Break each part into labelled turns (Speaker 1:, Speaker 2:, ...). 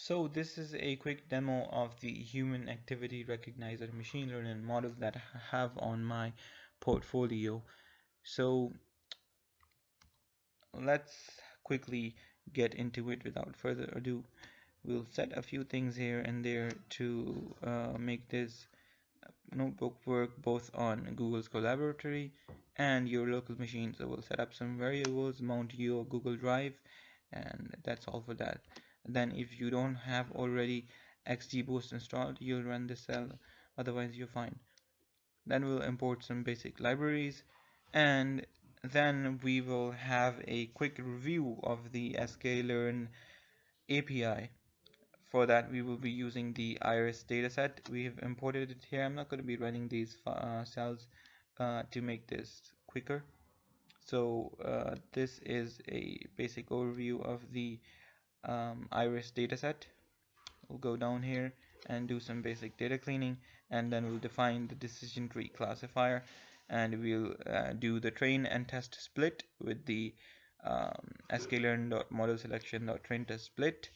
Speaker 1: So this is a quick demo of the human activity recognizer machine learning model that I have on my portfolio. So let's quickly get into it without further ado. We'll set a few things here and there to make this notebook work both on Google's Collaboratory and your local machine. So we'll set up some variables, mount your Google Drive, and that's all for that. Then if you don't have already XGBoost installed, you'll run this cell, otherwise you're fine. Then we'll import some basic libraries, and then we will have a quick review of the sklearn API. For that we will be using the iris dataset. We have imported it here. I'm not going to be running these cells to make this quicker. So this is a basic overview of the iris dataset. We'll go down here and do some basic data cleaning, and then we'll define the decision tree classifier, and we'll do the train and test split with the sklearn.model-selection.train-test-split,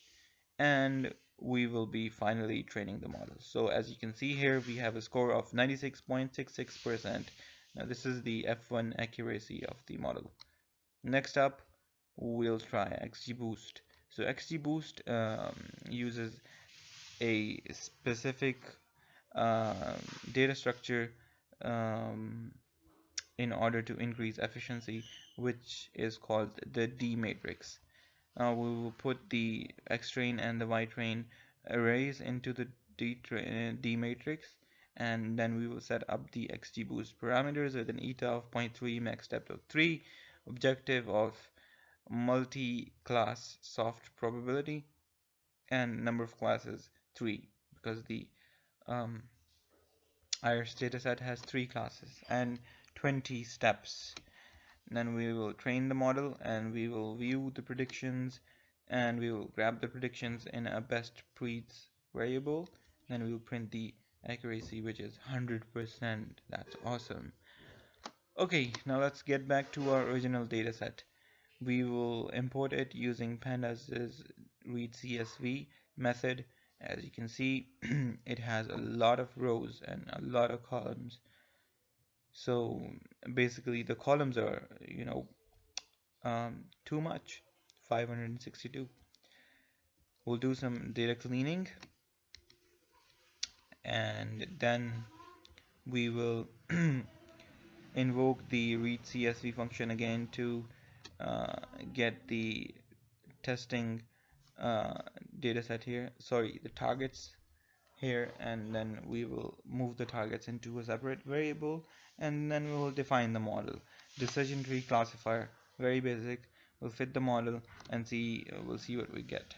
Speaker 1: and we will be finally training the model. So as you can see here, we have a score of 96.66%. Now this is the F1 accuracy of the model. Next up, we'll try XGBoost. So XGBoost uses a specific data structure in order to increase efficiency, which is called the D matrix. Now we will put the X train and the Y train arrays into the D matrix, and then we will set up the XGBoost parameters with an eta of 0.3, max depth of 3, objective of multi-class soft probability, and number of classes 3, because the iris dataset has 3 classes and 20 steps. Then we will train the model, and we will view the predictions, and we will grab the predictions in a best breeds variable, and we will print the accuracy, which is 100%. That's awesome. Okay, now let's get back to our original dataset. We will import it using pandas' readcsv method. As you can see, it has a lot of rows and a lot of columns. So basically the columns are, too much, 562. We'll do some data cleaning, and then we will invoke the readcsv function again to get the testing dataset here, sorry, the targets here, and then we will move the targets into a separate variable, and then we will define the model. Decision tree classifier, very basic. We'll fit the model and we'll see what we get.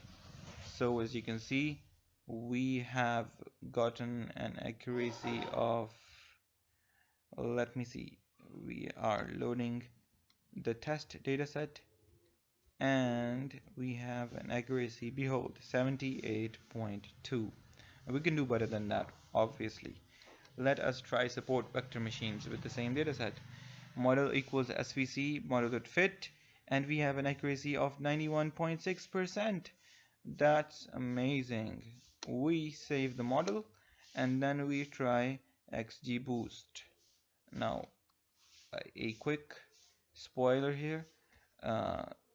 Speaker 1: So as you can see, we have gotten an accuracy of, let me see, we are loading the test dataset, and we have an accuracy, behold, 78.2. We can do better than that, obviously. Let us try support vector machines with the same dataset. Model equals svc model.fit, and we have an accuracy of 91.6%. That's amazing. We save the model, and then we try XGBoost. Now, a quick spoiler here.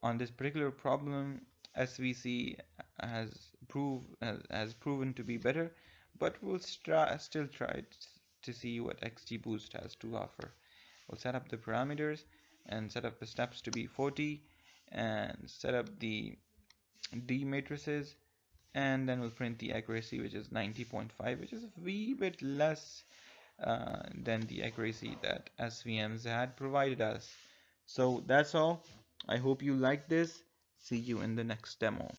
Speaker 1: On this particular problem, SVC has proven to be better, but we'll still try to see what XGBoost has to offer. We'll set up the parameters and set up the steps to be 40, and set up the D matrices, and then we'll print the accuracy, which is 90.5, which is a wee bit less than the accuracy that SVMs had provided us. So that's all. I hope you liked this. See you in the next demo.